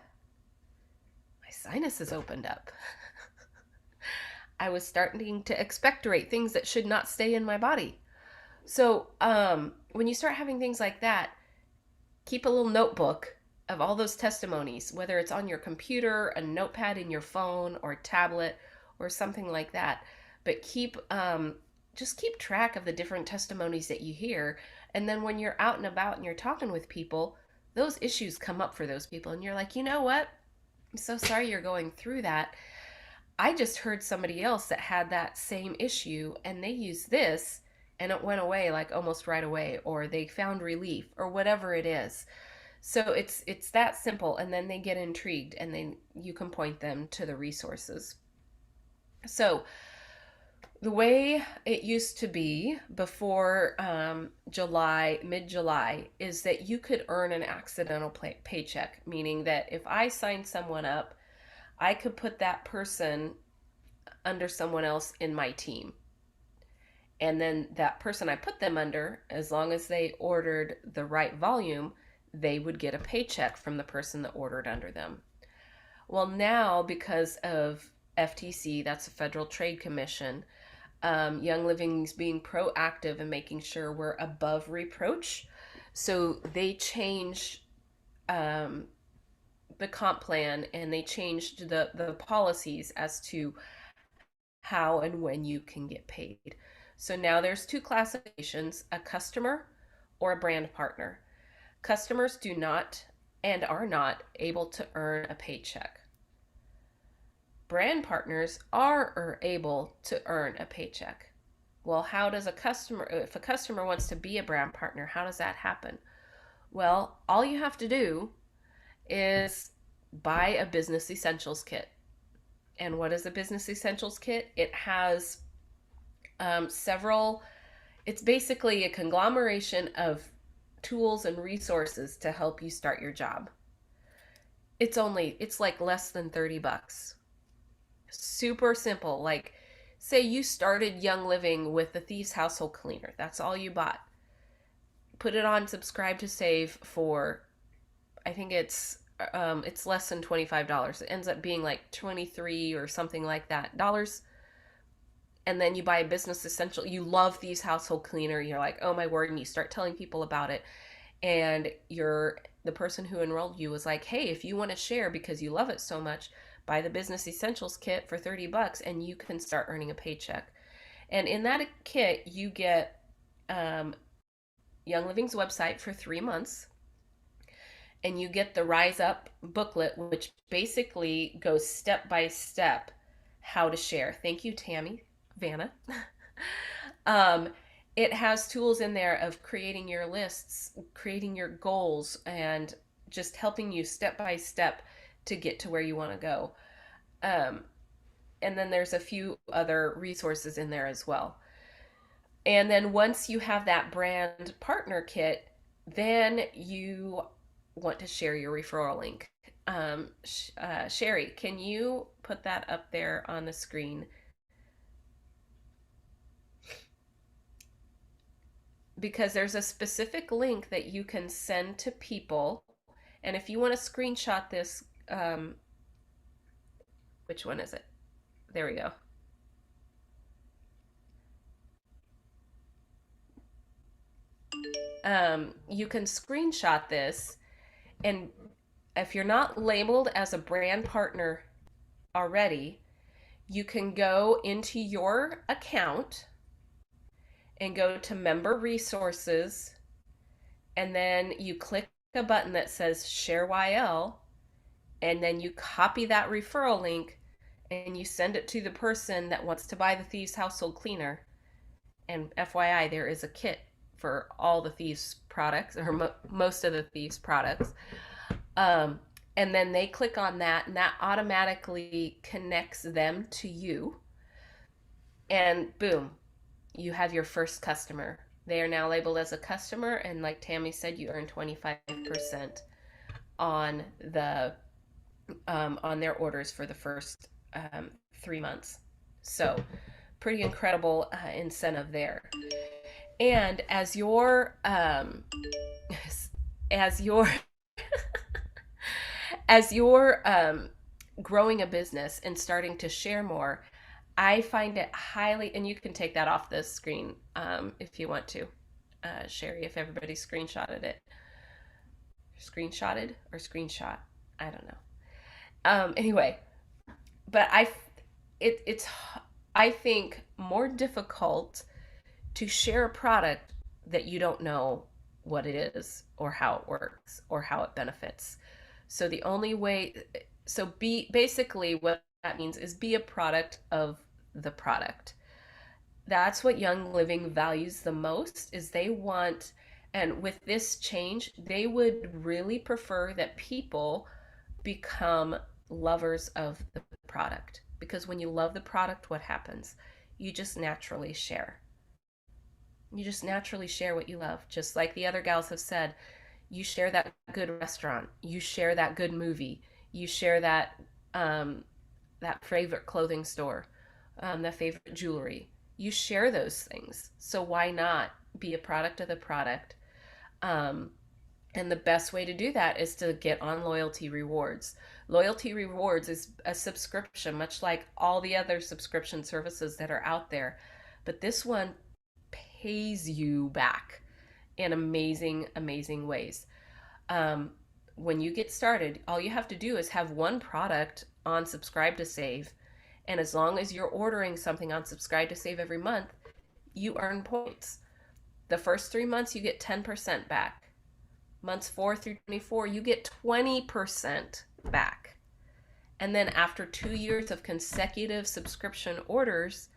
S4: My sinuses opened up. I was starting to expectorate things that should not stay in my body. So when you start having things like that, keep a little notebook of all those testimonies, whether it's on your computer, a notepad in your phone or tablet or something like that. But just keep track of the different testimonies that you hear. And then when you're out and about and you're talking with people, those issues come up for those people. And you're like, you know what? I'm so sorry you're going through that. I just heard somebody else that had that same issue and they used this and it went away like almost right away, or they found relief, or whatever it is. So it's that simple, and then they get intrigued and then you can point them to the resources. So the way it used to be before mid-July, is that you could earn an accidental paycheck, meaning that if I signed someone up, I could put that person under someone else in my team. And then that person I put them under, as long as they ordered the right volume, they would get a paycheck from the person that ordered under them. Well, now because of FTC, that's a Federal Trade Commission, Young Living's being proactive and making sure we're above reproach. So they changed the comp plan, and they changed the policies as to how and when you can get paid. So now there's two classifications: a customer or a brand partner. Customers do not and are not able to earn a paycheck. Brand partners are able to earn a paycheck. Well, how does if a customer wants to be a brand partner, how does that happen? Well, all you have to do is buy a business essentials kit. And what is a business essentials kit? It has it's basically a conglomeration of tools and resources to help you start your job. It's like less than $30. Super simple. Like, say you started Young Living with the Thieves Household Cleaner. That's all you bought. Put it on subscribe to save for, I think it's less than $25. It ends up being like 23 or something like that dollars. And then you buy a business essential. You love Thieves Household Cleaner. You're like, oh my word, and you start telling people about it. And the person who enrolled you was like, hey, if you want to share because you love it so much, buy the business essentials kit for $30 and you can start earning a paycheck. And in that kit, you get Young Living's website for 3 months. And you get the Rise Up booklet, which basically goes step by step how to share. Thank you, Tammy Vanna. It has tools in there of creating your lists, creating your goals, and just helping you step by step to get to where you want to go. And then there's a few other resources in there as well. And then once you have that brand partner kit, then you want to share your referral link. Sherry, can you put that up there on the screen? Because there's a specific link that you can send to people. And if you want to screenshot this, which one is it? There we go. You can screenshot this, and if you're not labeled as a brand partner already, you can go into your account and go to member resources, and then you click a button that says share YL, and then you copy that referral link and you send it to the person that wants to buy the Thieves Household Cleaner. And FYI, there is a kit for all the Thieves products, or most of the Thieves products. And then they click on that, and that automatically connects them to you. And boom, you have your first customer. They are now labeled as a customer, and like Tammy said, you earn 25% on their orders for the first 3 months. So pretty incredible incentive there. And as you're growing a business and starting to share more, I find it highly, and you can take that off the screen if you want to, Sherry, if everybody screenshotted it. screenshotted or screenshot. I don't know. Anyway, but it's I think more difficult to share a product that you don't know what it is or how it works or how it benefits. So the only way, so be basically what that means is be a product of the product. That's what Young Living values the most is they want, and with this change, they would really prefer that people become lovers of the product, because when you love the product, what happens? You just naturally share. You just naturally share what you love. Just like the other gals have said, you share that good restaurant, you share that good movie, you share that favorite clothing store, that favorite jewelry. You share those things. So why not be a product of the product? Um, and the best way to do that is to get on loyalty rewards. Loyalty rewards is a subscription, much like all the other subscription services that are out there. But this one pays you back in amazing, amazing ways. Um, when you get started, all you have to do is have one product on Subscribe to Save. And as long as you're ordering something on Subscribe to Save every month, you earn points. The first 3 months, you get 10% back. Months 4 through 24, you get 20% back. And then after 2 years of consecutive subscription orders,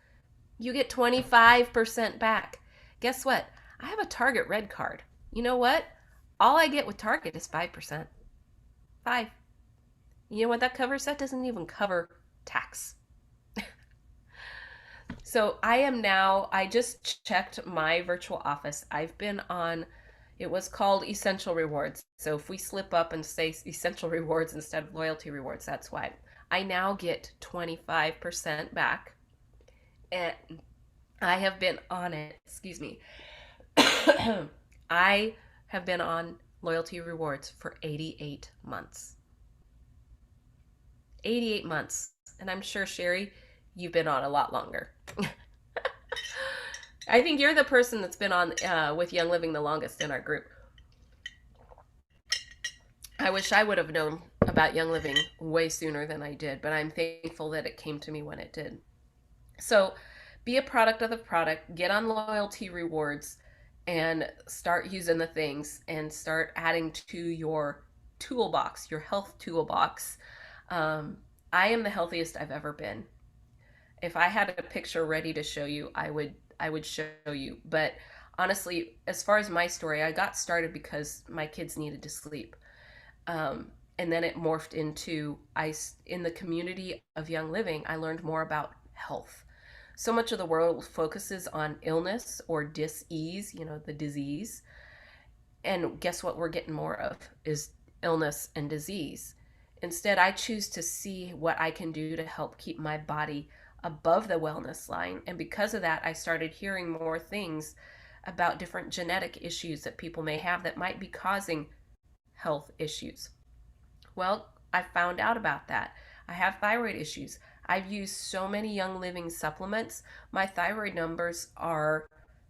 S4: you get 25% back. Guess what? I have a Target Red card. You know what? All I get with Target is 5%. 5. You know what that covers? That doesn't even cover tax. So I just checked my virtual office. I've been on, it was called Essential Rewards. So if we slip up and say Essential Rewards instead of Loyalty Rewards, that's why. I now get 25% back. And I have been on it, excuse me. I have been on Loyalty Rewards for 88 months. 88 months. And I'm sure, Sherry, you've been on a lot longer. I think you're the person that's been on with Young Living the longest in our group. I wish I would have known about Young Living way sooner than I did, but I'm thankful that it came to me when it did. So be a product of the product, get on loyalty rewards, and start using the things and start adding to your toolbox, your health toolbox. I am the healthiest I've ever been. If I had a picture ready to show you, I would show you. But honestly, as far as my story, I got started because my kids needed to sleep. And then it morphed into, in the community of Young Living, I learned more about health. So much of the world focuses on illness or dis-ease, the disease. And guess what we're getting more of is illness and disease. Instead, I choose to see what I can do to help keep my body above the wellness line. And because of that, I started hearing more things about different genetic issues that people may have that might be causing health issues. Well, I found out about that. I have thyroid issues. I've used so many Young Living supplements. My thyroid numbers are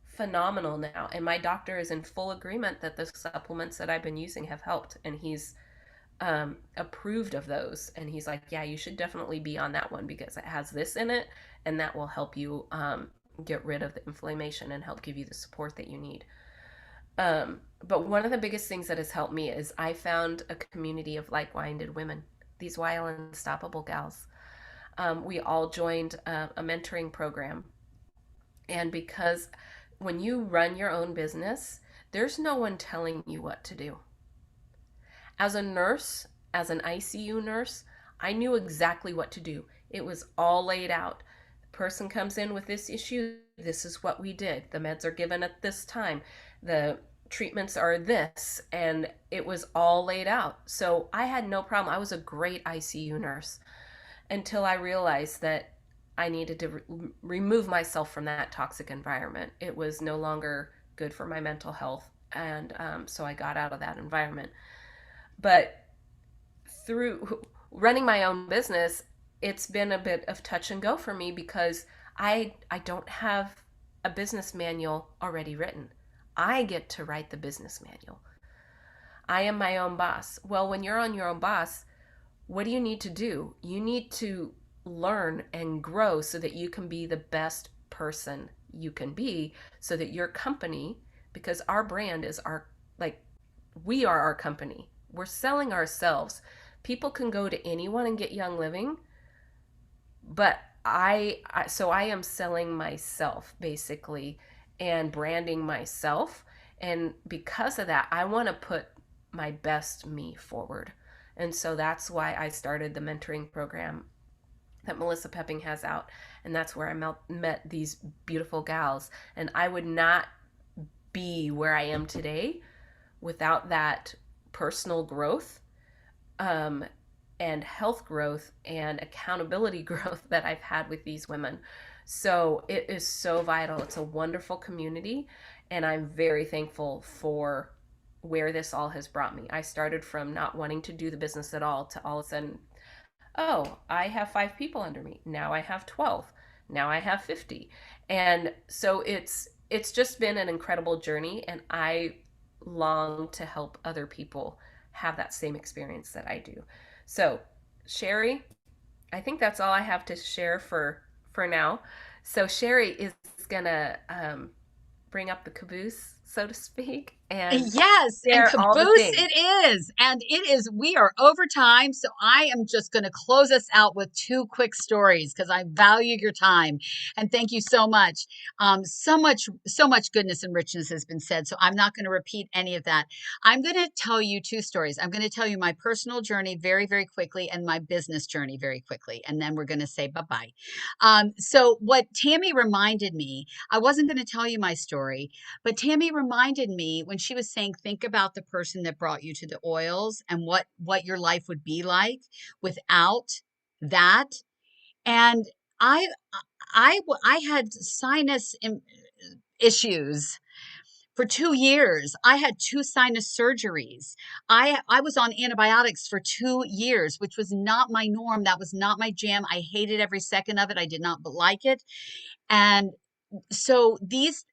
S4: phenomenal now. And my doctor is in full agreement that the supplements that I've been using have helped. And he's approved of those. And he's like, yeah, you should definitely be on that one because it has this in it. And that will help you get rid of the inflammation and help give you the support that you need. But one of the biggest things that has helped me is I found a community of like-minded women, these wild unstoppable gals. We all joined a mentoring program. And because when you run your own business, there's no one telling you what to do. As a nurse, as an ICU nurse, I knew exactly what to do. It was all laid out. The person comes in with this issue, this is what we did. The meds are given at this time. The treatments are this, and it was all laid out. So I had no problem. I was a great ICU nurse until I realized that I needed to remove myself from that toxic environment. It was no longer good for my mental health, and so I got out of that environment. But through running my own business, it's been a bit of touch and go for me because I don't have a business manual already written. I get to write the business manual. I am my own boss. Well, when you're on your own boss, what do you need to do? You need to learn and grow so that you can be the best person you can be, so that your company, because our brand is our, like, we are our company. We're selling ourselves. People can go to anyone and get Young Living, but so I am selling myself basically and branding myself. And because of that, I want to put my best me forward. And so that's why I started the mentoring program that Melissa Pepping has out. And that's where I met these beautiful gals. And I would not be where I am today without that personal growth, um, and health growth and accountability growth that I've had with these women. So it is so vital. It's a wonderful community, and I'm very thankful for where this all has brought me. I started from not wanting to do the business at all to all of a sudden, oh, I have 5 people under me. Now I have 12. Now I have 50. And so it's just been an incredible journey, and I long to help other people have that same experience that I do. So, Sherry, I think that's all I have to share for now. So Sherry is gonna bring up the caboose, so to speak, and
S5: Yes, and
S4: share all the
S5: caboose
S4: things.
S5: it is. And it is, we are over time. So I am just going to close us out with 2 quick stories because I value your time. And thank you so much. So much goodness and richness has been said. So I'm not going to repeat any of that. I'm going to tell you 2 stories. I'm going to tell you my personal journey very, very quickly and my business journey very quickly. And then we're going to say bye-bye. So what Tammy reminded me, I wasn't going to tell you my story, but Tammy reminded me when she was saying, think about the person that brought you to the oils and what your life would be like without that. And I I had sinus issues for 2 years. I had 2 sinus surgeries. I was on antibiotics for 2 years, which was not my norm. That was not my jam. I hated every second of it. I did not like it. And so this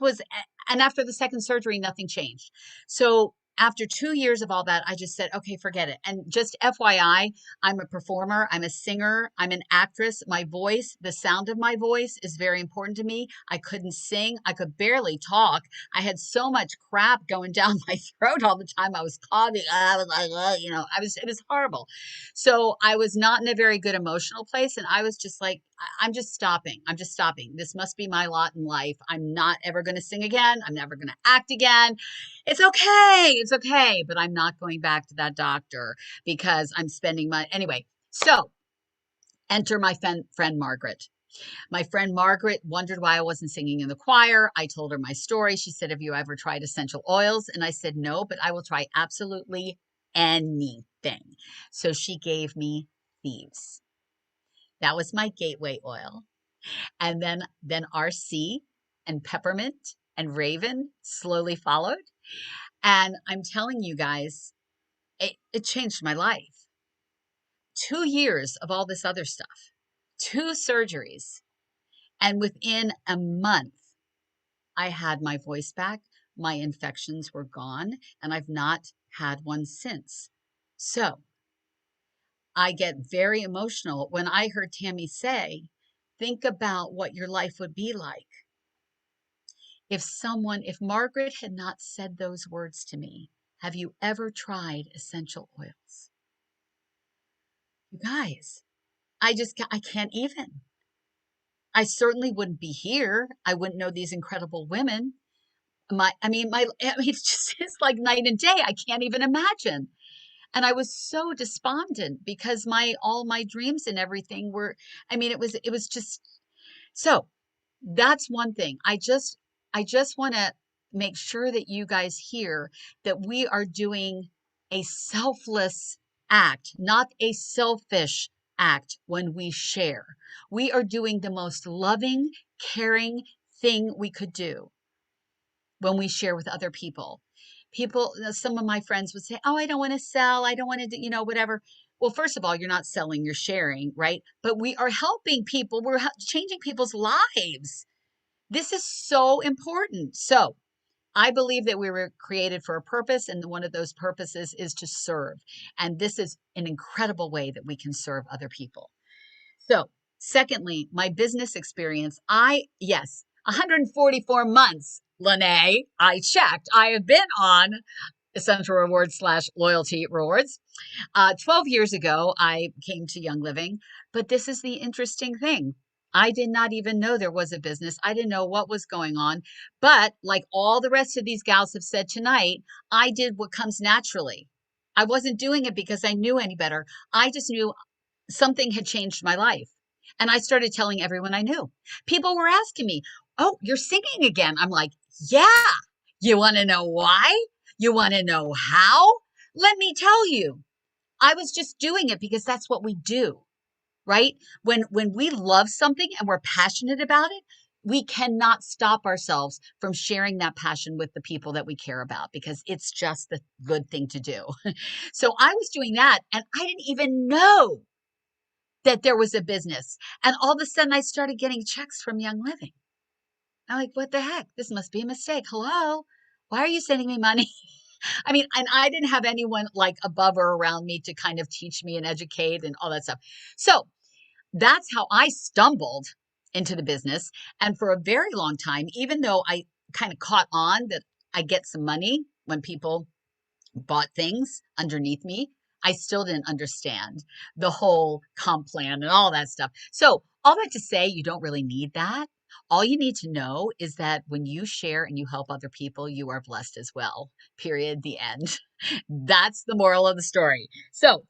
S5: was, and after the second surgery nothing changed. So after 2 years of all that, I just said, okay, forget it. And just FYI, I'm a performer, I'm a singer, I'm an actress. My voice, the sound of my voice is very important to me. I couldn't sing, I could barely talk. I had so much crap going down my throat all the time. I was coughing, I was like, it was horrible. So I was not in a very good emotional place. And I was just like, I'm just stopping. I'm just stopping. This must be my lot in life. I'm not ever going to sing again. I'm never going to act again. It's okay. It's okay. But I'm not going back to that doctor because I'm spending money. Anyway, so enter my friend Margaret. My friend Margaret wondered why I wasn't singing in the choir. I told her my story. She said, have you ever tried essential oils? And I said, no, but I will try absolutely anything. So she gave me thieves. That was my gateway oil. And then RC and peppermint and raven slowly followed. And I'm telling you guys, it changed my life. 2 years of all this other stuff, 2 surgeries. And within a month, I had my voice back. My infections were gone, and I've not had one since. So I get very emotional when I heard Tammy say, think about what your life would be like if Margaret had not said those words to me. Have you ever tried essential oils? You guys, I can't even. I certainly wouldn't be here. I wouldn't know these incredible women. It's like night and day. I can't even imagine. And I was so despondent because all my dreams and everything were, it was just, so that's one thing. I just want to make sure that you guys hear that we are doing a selfless act, not a selfish act when we share. We are doing the most loving, caring thing we could do when we share with other people. Some of my friends would say, oh, I don't want to sell. I don't want to do, whatever. Well, first of all, you're not selling, you're sharing, right? But we are helping people. We're changing people's lives. This is so important. So I believe that we were created for a purpose, and one of those purposes is to serve. And this is an incredible way that we can serve other people. So, secondly, my business experience, yes, 144 months, Lene, I checked. I have been on Essential Rewards / Loyalty Rewards. 12 years ago, I came to Young Living, but this is the interesting thing. I did not even know there was a business. I didn't know what was going on. But like all the rest of these gals have said tonight, I did what comes naturally. I wasn't doing it because I knew any better. I just knew something had changed my life. And I started telling everyone I knew. People were asking me, "Oh, you're singing again." I'm like, "Yeah. You want to know why? You want to know how? Let me tell you. I was just doing it because that's what we do, right? When we love something and we're passionate about it, we cannot stop ourselves from sharing that passion with the people that we care about because it's just the good thing to do. So I was doing that and I didn't even know that there was a business. And all of a sudden I started getting checks from Young Living. I'm like, what the heck? This must be a mistake. Hello? Why are you sending me money? I mean, and I didn't have anyone like above or around me to kind of teach me and educate and all that stuff. So that's how I stumbled into the business. And for a very long time, even though I kind of caught on that I get some money when people bought things underneath me, I still didn't understand the whole comp plan and all that stuff. So, all that to say, you don't really need that. All you need to know is that when you share and you help other people, you are blessed as well. Period. The end. That's the moral of the story. So,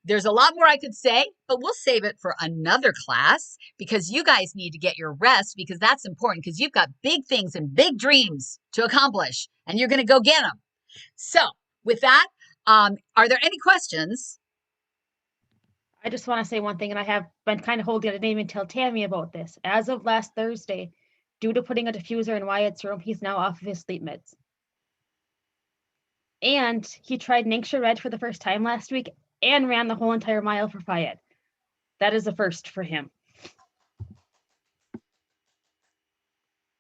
S5: there's a lot more I could say, but we'll save it for another class because you guys need to get your rest because that's important because you've got big things and big dreams to accomplish and you're going to go get them. So, with that, are there any questions?
S6: I just want to say one thing, and I have been kind of holding it. I didn't even tell Tammy about this. As of last Thursday, due to putting a diffuser in Wyatt's room, he's now off of his sleep meds. And he tried Ningxia Red for the first time last week and ran the whole entire mile for Wyatt. That is a first for him.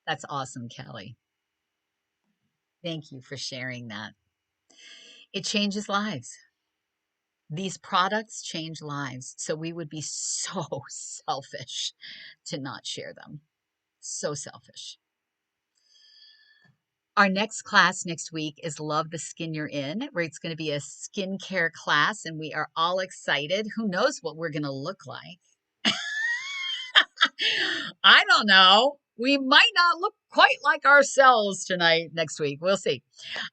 S5: That's awesome, Kelly. Thank you for sharing that. It changes lives. These products change lives. So we would be so selfish to not share them. So selfish. Our next class next week is Love the Skin You're In, where it's going to be a skincare class, and we are all excited. Who knows what we're going to look like? I don't know. We might not look quite like ourselves next week. We'll see.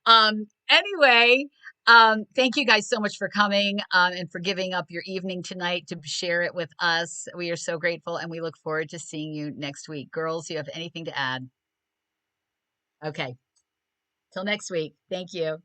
S5: Anyway, thank you guys so much for coming and for giving up your evening tonight to share it with us. We are so grateful and we look forward to seeing you next week. Girls, you have anything to add? Okay. Till next week. Thank you.